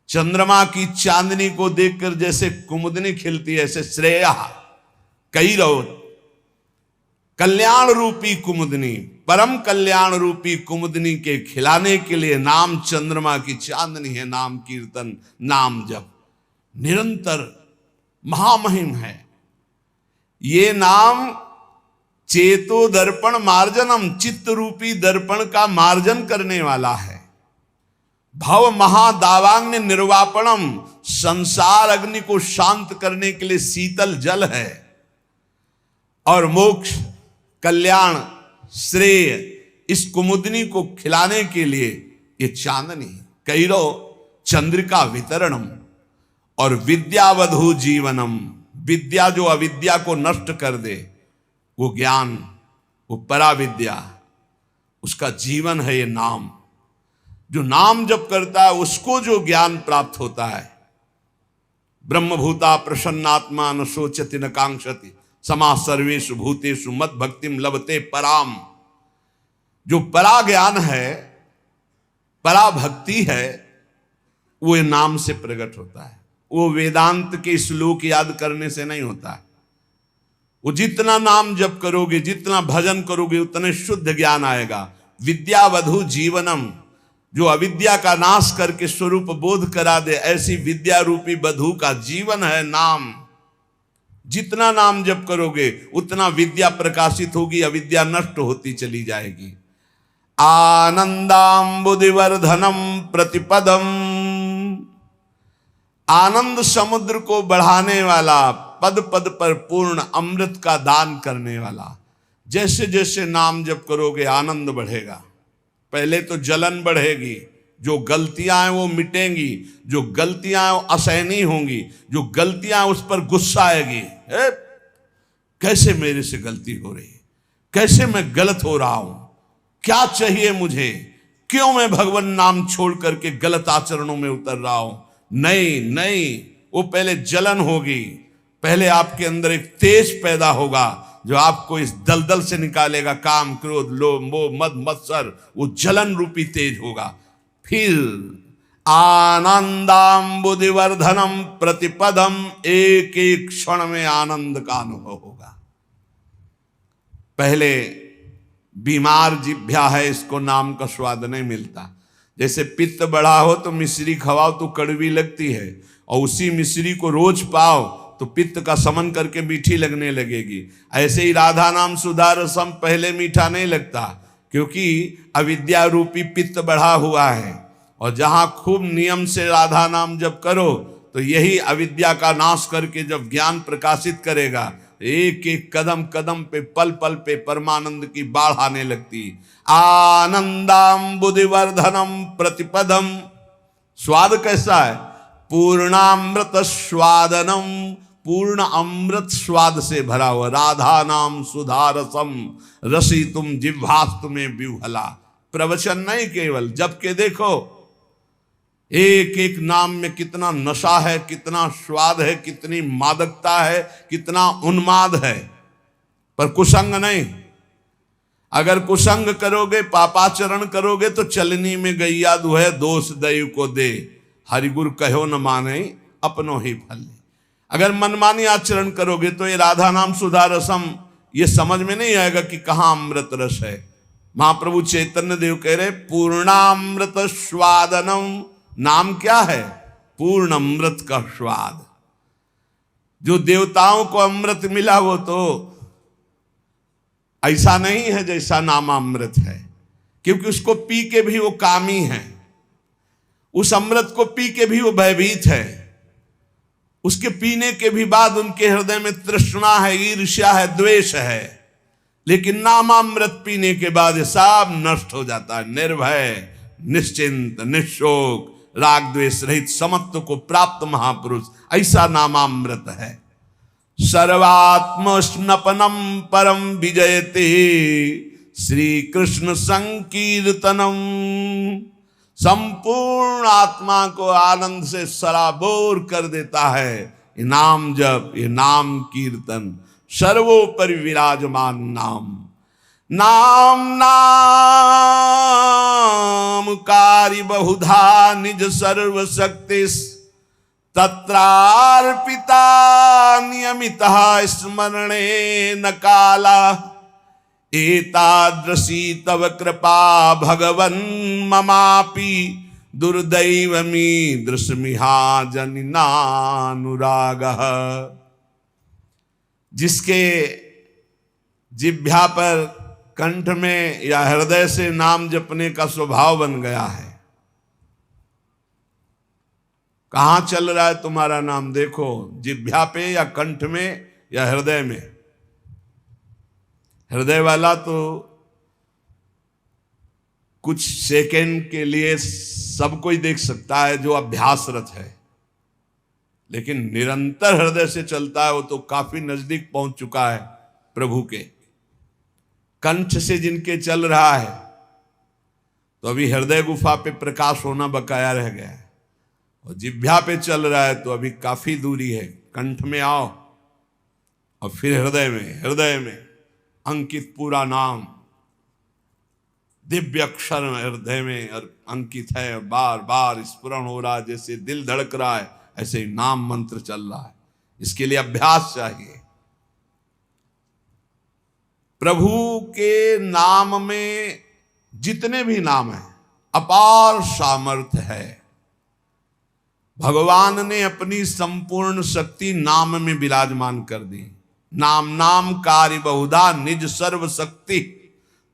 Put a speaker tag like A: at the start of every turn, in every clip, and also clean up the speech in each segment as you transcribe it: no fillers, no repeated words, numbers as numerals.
A: चंद्रमा की चांदनी को देखकर जैसे कुमुदनी खिलती है, ऐसे श्रेया कैरव, कल्याण रूपी कुमुदनी, परम कल्याण रूपी कुमुदनी के खिलाने के लिए नाम चंद्रमा की चांदनी है। नाम कीर्तन, नाम जप निरंतर महामहिम है। ये नाम चेतो दर्पण मार्जनम, चित्त रूपी दर्पण का मार्जन करने वाला है। भव महादावांग निर्वापणम, संसार अग्नि को शांत करने के लिए शीतल जल है। और मोक्ष, कल्याण, श्रेय इस कुमुदनी को खिलाने के लिए ये चांदनी। कैरव चंद्रिका वितरणम और विद्यावधु जीवनम, विद्या जो अविद्या को नष्ट कर दे, वो ज्ञान, वो पराविद्या, उसका जीवन है ये नाम। जो नाम जप करता है उसको जो ज्ञान प्राप्त होता है। ब्रह्मभूता प्रसन्नात्मा न शोचति न कांक्षति, समा सर्वेषु भूतेषु मद भक्तिम लभते पराम। जो परा ज्ञान है, परा भक्ति है, वो नाम से प्रकट होता है। वो वेदांत के श्लोक याद करने से नहीं होता है। वो जितना नाम जप करोगे, जितना भजन करोगे, उतने शुद्ध ज्ञान आएगा। विद्यावधु जीवनम, जो अविद्या का नाश करके स्वरूप बोध करा दे, ऐसी विद्या रूपी वधु का जीवन है नाम। जितना नाम जप करोगे उतना विद्या प्रकाशित होगी, अविद्या नष्ट होती चली जाएगी। आनंदाम्बुदिवर्धनम प्रतिपदम, आनंद समुद्र को बढ़ाने वाला, पद पद पर पूर्ण अमृत का दान करने वाला। जैसे जैसे नाम जप करोगे आनंद बढ़ेगा। पहले तो जलन बढ़ेगी, जो गलतियां हैं वो मिटेंगी, जो गलतियां हैं वो असहनीय होंगी, जो गलतियां उस पर गुस्सा आएगी। कैसे मेरे से गलती हो रही है, कैसे मैं गलत हो रहा हूं, क्या चाहिए मुझे, क्यों मैं भगवान नाम छोड़ करके गलत आचरणों में उतर रहा हूं। नहीं नहीं, वो पहले जलन होगी, पहले आपके अंदर एक तेज पैदा होगा जो आपको इस दलदल से निकालेगा। काम, क्रोध, लोभ, मोह, मद, मत्सर, वो जलन रूपी तेज होगा। फिर आनंदाम्बुदिवर्धनम प्रतिपदम, एक एक क्षण में आनंद का अनुभव होगा। पहले बीमार जिभ्या है, इसको नाम का स्वाद नहीं मिलता। जैसे पित्त बढ़ा हो तो मिश्री खवाओ तो कड़वी लगती है, और उसी मिश्री को रोज पाओ तो पित्त का समन करके मीठी लगने लगेगी। ऐसे ही राधा नाम सुधा रसम पहले मीठा नहीं लगता, क्योंकि अविद्या रूपी पित्त बढ़ा हुआ है। और जहां खूब नियम से राधा नाम जब करो तो यही अविद्या का नाश करके जब ज्ञान प्रकाशित करेगा, एक एक कदम कदम पे, पल पल पे परमानंद की बाढ़ आने लगती। आनंदाम्बुदिवर्धनम प्रतिपदम, स्वाद कैसा है? पूर्णामृत स्वादनम, पूर्ण अमृत स्वाद से भरा हुआ। राधा नाम सुधा रसम रसी तुम जिह्वास्तु में विह्वला। प्रवचन नहीं केवल, जब के देखो एक एक नाम में कितना नशा है, कितना स्वाद है, कितनी मादकता है, कितना उन्माद है। पर कुसंग नहीं। अगर कुसंग करोगे, पापाचरण करोगे तो चलनी में गैया दुहे, दोष दैव को दे, हरिगुरु कहो न माने अपनो ही फल। अगर मनमानी आचरण करोगे तो ये राधा नाम सुधा रसम ये समझ में नहीं आएगा कि कहाँ अमृत रस है। महाप्रभु चैतन्य देव कह रहे पूर्णामृत स्वादनम, नाम क्या है? पूर्ण अमृत का स्वाद। जो देवताओं को अमृत मिला वो तो ऐसा नहीं है जैसा नामामृत है, क्योंकि उसको पी के भी वो कामी है, उस अमृत को पी के भी वो भयभीत है, उसके पीने के भी बाद उनके हृदय में तृष्णा है, ईर्ष्या है, द्वेष है। लेकिन नामामृत पीने के बाद ये सब नष्ट हो जाता है। निर्भय, निश्चिंत, निशोक, राग द्वेष रहित समत्व को प्राप्त महापुरुष, ऐसा नामामृत है। सर्वात्म स्नपनम परम विजयते श्री कृष्ण संकीर्तनम, संपूर्ण आत्मा को आनंद से सराबोर कर देता है ये नाम जप, ये नाम कीर्तन। सर्वोपरि विराजमान नाम, नाम नाम नाम कार्य बहुधा निज सर्वशक्ति तत्रार्पिता नियमितः स्मरणे न काला एतादृशी तव कृपा भगवन् ममापि दुर्दैवमी दृश्मिहा जनिनानुरागः। जिसके जिह्वा पर, कंठ में या हृदय से नाम जपने का स्वभाव बन गया है, कहां चल रहा है तुम्हारा नाम? देखो, जिह्वा पे या कंठ में या हृदय में। हृदय वाला तो कुछ सेकंड के लिए सब कोई देख सकता है जो अभ्यासरत है, लेकिन निरंतर हृदय से चलता है वो तो काफी नजदीक पहुंच चुका है प्रभु के। कंठ से जिनके चल रहा है तो अभी हृदय गुफा पे प्रकाश होना बकाया रह गया है, और जिह्वा पे चल रहा है तो अभी काफी दूरी है। कंठ में आओ और फिर हृदय में अंकित पूरा नाम, दिव्य अक्षर हृदय में अंकित है, बार बार स्फुरण हो रहा है, जैसे दिल धड़क रहा है ऐसे ही नाम मंत्र चल रहा है। इसके लिए अभ्यास चाहिए। प्रभु के नाम में जितने भी नाम हैं अपार सामर्थ्य है। भगवान ने अपनी संपूर्ण शक्ति नाम में विराजमान कर दी। नाम नाम कार्य बहुधा निज सर्व शक्ति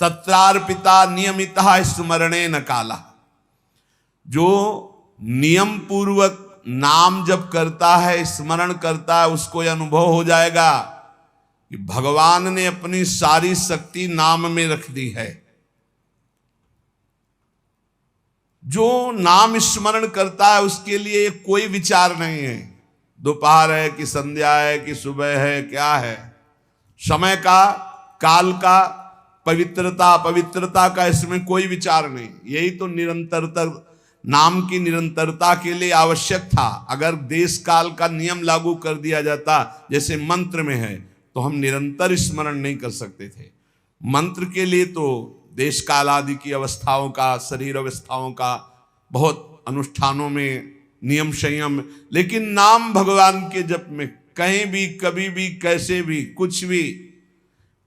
A: तत्रार्पिता नियमितः स्मरणे न काला। जो नियम पूर्वक नाम जप करता है, स्मरण करता है, उसको यह अनुभव हो जाएगा कि भगवान ने अपनी सारी शक्ति नाम में रख दी है। जो नाम स्मरण करता है उसके लिए कोई विचार नहीं है, दोपहर है कि संध्या है कि सुबह है, क्या है, समय का, काल का, पवित्रता का इसमें कोई विचार नहीं। यही तो निरंतरता, नाम की निरंतरता के लिए आवश्यक था। अगर देश काल का नियम लागू कर दिया जाता जैसे मंत्र में है तो हम निरंतर स्मरण नहीं कर सकते थे। मंत्र के लिए तो देश काल आदि की अवस्थाओं का, शरीर अवस्थाओं का बहुत अनुष्ठानों में नियम संयम, लेकिन नाम भगवान के जप में कहीं भी, कभी भी, कैसे भी, कुछ भी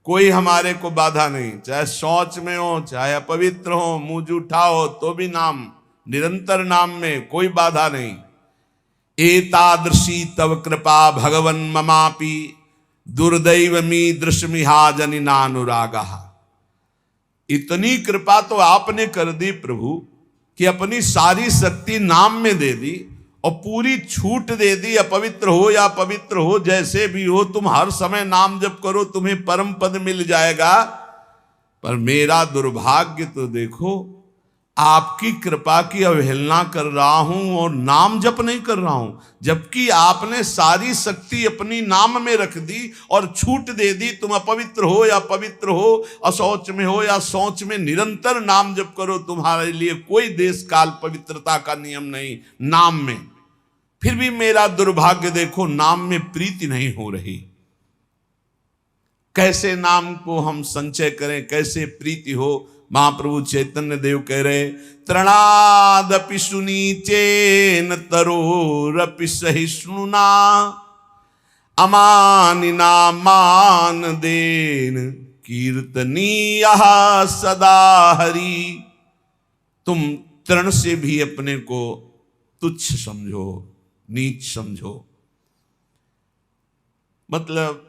A: कोई हमारे को बाधा नहीं। चाहे शौच में हो, चाहे अपवित्र हो, मुंह जूठा हो, तो भी नाम, निरंतर नाम में कोई बाधा नहीं। एतादृशी तव कृपा भगवन् ममापि दुर्दैवमी दृश्मिहा जनिनानुरागः। इतनी कृपा तो आपने कर दी प्रभु कि अपनी सारी शक्ति नाम में दे दी और पूरी छूट दे दी। अपवित्र हो या पवित्र हो, जैसे भी हो, तुम हर समय नाम जप करो, तुम्हें परम पद मिल जाएगा। पर मेरा दुर्भाग्य तो देखो, आपकी कृपा की अवहेलना कर रहा हूं और नाम जप नहीं कर रहा हूं, जबकि आपने सारी शक्ति अपनी नाम में रख दी और छूट दे दी। तुम अपवित्र हो या पवित्र हो, अशौच में हो या शौच में, निरंतर नाम जप करो। तुम्हारे लिए कोई देश काल पवित्रता का नियम नहीं नाम में। फिर भी मेरा दुर्भाग्य देखो, नाम में प्रीति नहीं हो रही। कैसे नाम को हम संचय करें, कैसे प्रीति हो? महाप्रभु चैतन्य देव कह रहे, तृणादपि सुनीचेन तरोरपि सहिष्णुना अमानिना मान देन कीर्तनीयः सदा हरि। तुम तृण से भी अपने को तुच्छ समझो, नीच समझो। मतलब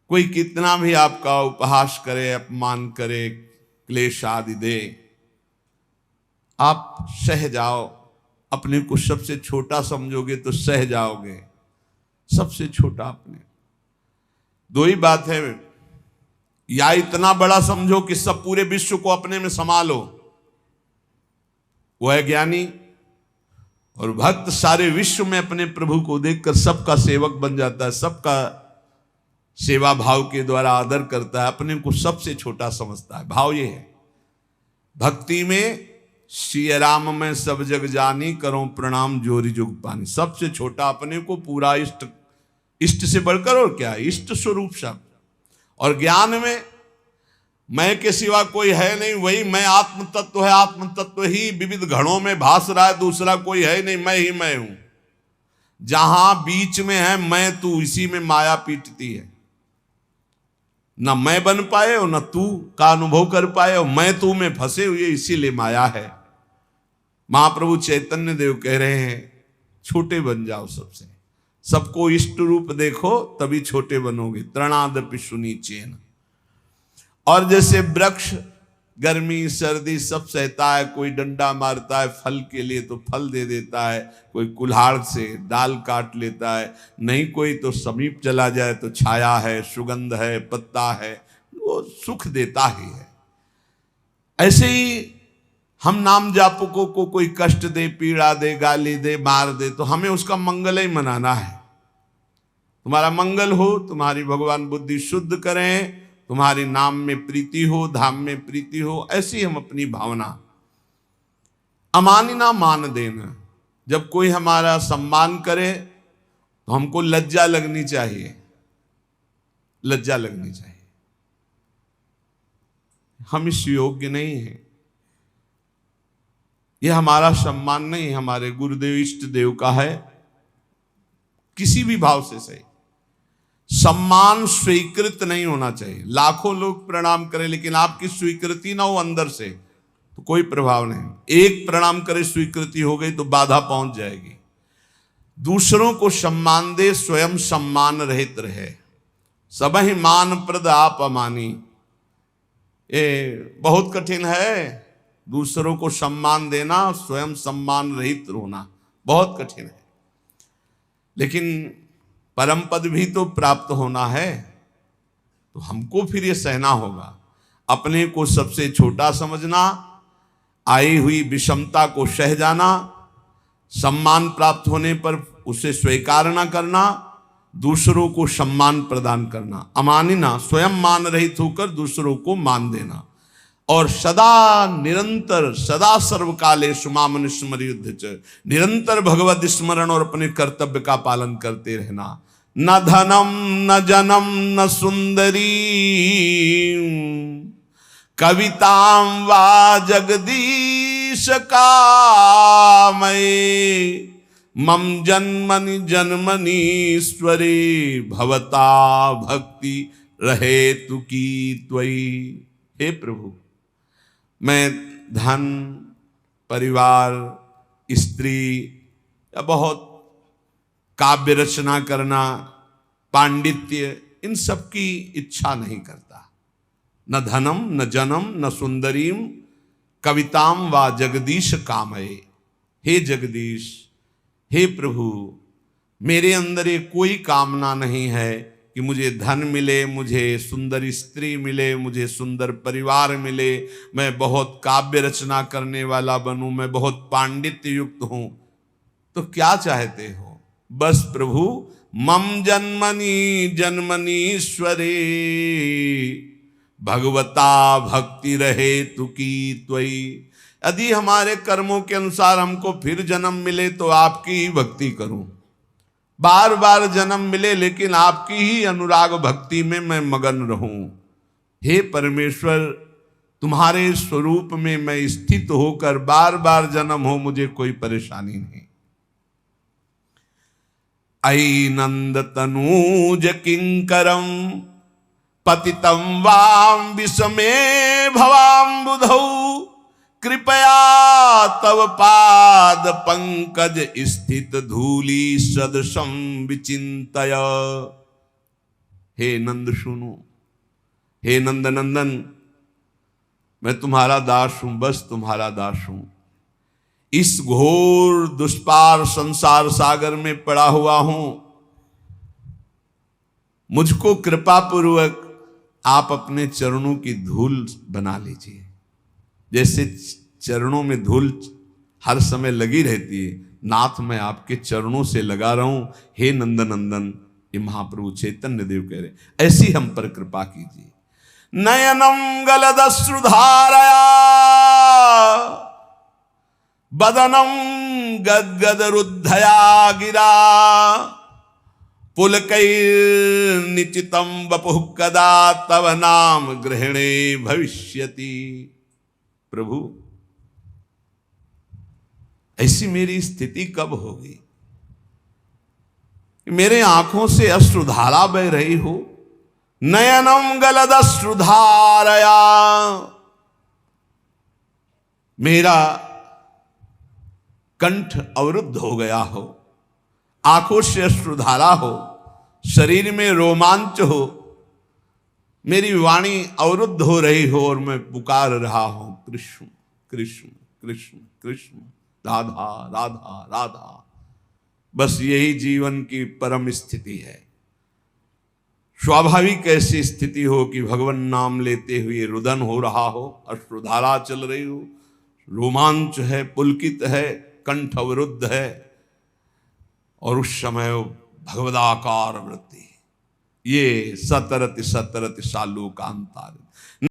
A: कोई कितना भी आपका उपहास करे, अपमान करे, क्लेश आदि दे, आप सह जाओ। अपने को सबसे छोटा समझोगे तो सह जाओगे, सबसे छोटा अपने। दो ही बात है, या इतना बड़ा समझो कि सब पूरे विश्व को अपने में संभालो, वो है ज्ञानी। और भक्त सारे विश्व में अपने प्रभु को देखकर सबका सेवक बन जाता है, सबका सेवा भाव के द्वारा आदर करता है, अपने को सबसे छोटा समझता है। भाव ये है भक्ति में, सिय राम में सब जग जानी, करो प्रणाम जोरी जुग पानी। सबसे छोटा अपने को, पूरा इष्ट, इष्ट से बढ़कर और क्या, इष्ट स्वरूप शब्द। और ज्ञान में मैं के सिवा कोई है नहीं, वही मैं आत्म तत्व है, आत्म तत्व ही विविध घड़ों में भास रहा है, दूसरा कोई है नहीं, मैं ही मैं हूं। जहां बीच में है मैं तू, इसी में माया पीटती है। न मैं बन पाए हो, न तू का अनुभव कर पाए हो, मैं तू में फंसे हुए, इसीलिए माया है। महाप्रभु चैतन्य देव कह रहे हैं छोटे बन जाओ सबसे, सबको इष्ट रूप देखो तभी छोटे बनोगे। तृणादपि सुनीचेन। और जैसे वृक्ष गर्मी सर्दी सब सहता है, कोई डंडा मारता है फल के लिए तो फल दे देता है, कोई कुल्हाड़ से डाल काट लेता है, नहीं कोई तो समीप चला जाए तो छाया है, सुगंध है, पत्ता है, वो सुख देता ही है। ऐसे ही हम नाम जापकों को कोई कष्ट दे, पीड़ा दे, गाली दे, मार दे, तो हमें उसका मंगल ही मनाना है। तुम्हारा मंगल हो, तुम्हारी भगवान बुद्धि शुद्ध करें, तुम्हारे नाम में प्रीति हो, धाम में प्रीति हो, ऐसी हम अपनी भावना। अमानिना मान देना, जब कोई हमारा सम्मान करे तो हमको लज्जा लगनी चाहिए, लज्जा लगनी चाहिए। हम इस योग्य नहीं हैं, यह हमारा सम्मान नहीं, हमारे गुरुदेव इष्ट देव का है। किसी भी भाव से सही, सम्मान स्वीकृत नहीं होना चाहिए। लाखों लोग प्रणाम करें लेकिन आपकी स्वीकृति ना हो अंदर से तो कोई प्रभाव नहीं। एक प्रणाम करे स्वीकृति हो गई तो बाधा पहुंच जाएगी। दूसरों को सम्मान दे, स्वयं सम्मान रहित रहे। सबहि मान प्रद आप अमानी, ये बहुत कठिन है। दूसरों को सम्मान देना, स्वयं सम्मान रहित होना बहुत कठिन है, लेकिन परम पद भी तो प्राप्त होना है, तो हमको फिर ये सहना होगा। अपने को सबसे छोटा समझना, आई हुई विषमता को सह जाना, सम्मान प्राप्त होने पर उसे स्वीकार न करना, दूसरों को सम्मान प्रदान करना। अमानिना, स्वयं मान रहित होकर दूसरों को मान देना। और सदा निरंतर, सदा सर्वकाले सुमामन स्मर, निरंतर भगवत स्मरण और अपने कर्तव्य का पालन करते रहना। न धनम न जनम न सुंदरी, कवितां वा जगदीश कामये, मम जन्मनि जन्मनीश्वरे, भवता भक्ति रहे तु की त्वयि। हे प्रभु, मैं धन, परिवार, स्त्री या बहुत काव्य रचना करना, पांडित्य, इन सब की इच्छा नहीं करता। न धनम न जनम न सुंदरीम, कविताम वा जगदीश कामये। हे जगदीश, हे प्रभु, मेरे अंदर ये कोई कामना नहीं है कि मुझे धन मिले, मुझे सुंदर स्त्री मिले, मुझे सुंदर परिवार मिले, मैं बहुत काव्य रचना करने वाला बनूं, मैं बहुत पांडित्य युक्त हूं। तो क्या चाहते हो? बस प्रभु, मम जन्मनि जन्मनीश्वरे, भगवता भक्ति रहे तु की त्वयि। यदि हमारे कर्मों के अनुसार हमको फिर जन्म मिले तो आपकी ही भक्ति करूं। बार बार जन्म मिले लेकिन आपकी ही अनुराग भक्ति में मैं मगन रहूं। हे परमेश्वर, तुम्हारे स्वरूप में मैं स्थित होकर बार बार जन्म हो, मुझे कोई परेशानी नहीं। अयि नंद तनूज किंकरम, पतितं वाम विषमे भवाम्बुधौ, कृपया तव पाद पंकज स्थित धूली सदृशं विचिंतय। हे नंद सुनो, हे नंद नंदन, मैं तुम्हारा दास हूं, बस तुम्हारा दास हूं। इस घोर दुष्पार संसार सागर में पड़ा हुआ हूं, मुझको कृपा पूर्वक आप अपने चरणों की धूल बना लीजिए। जैसे चरणों में धूल हर समय लगी रहती है, नाथ मैं आपके चरणों से लगा रहा हूं। हे नंदनंदन, ये महाप्रभु चैतन्य देव कह रहे, ऐसी हम पर कृपा कीजिए। नयनम गलदश्रुधारया, बदनम गदगद रुद्धया गिरा, पुलकैर्निचितं वपुः कदा तव नाम ग्रहणे भविष्यति। प्रभु ऐसी मेरी स्थिति कब होगी? मेरे आंखों से अश्रुधारा बह रही हो, नयनम गलदश्रुधारया, मेरा कंठ अवरुद्ध हो गया हो, आंखों से अश्रुधारा हो, शरीर में रोमांच हो, मेरी वाणी अवरुद्ध हो रही हो और मैं पुकार रहा हूं कृष्ण कृष्ण कृष्ण कृष्ण, राधा राधा राधा। बस यही जीवन की परम स्थिति है। स्वाभाविक ऐसी स्थिति हो कि भगवान नाम लेते हुए रुदन हो रहा हो, अश्रुधारा चल रही हो, रोमांच है, पुलकित है, कंठ अवरुद्ध है, और उस समय भगवदाकार वृत्ति, ये सतरति सतरति सालू कांतार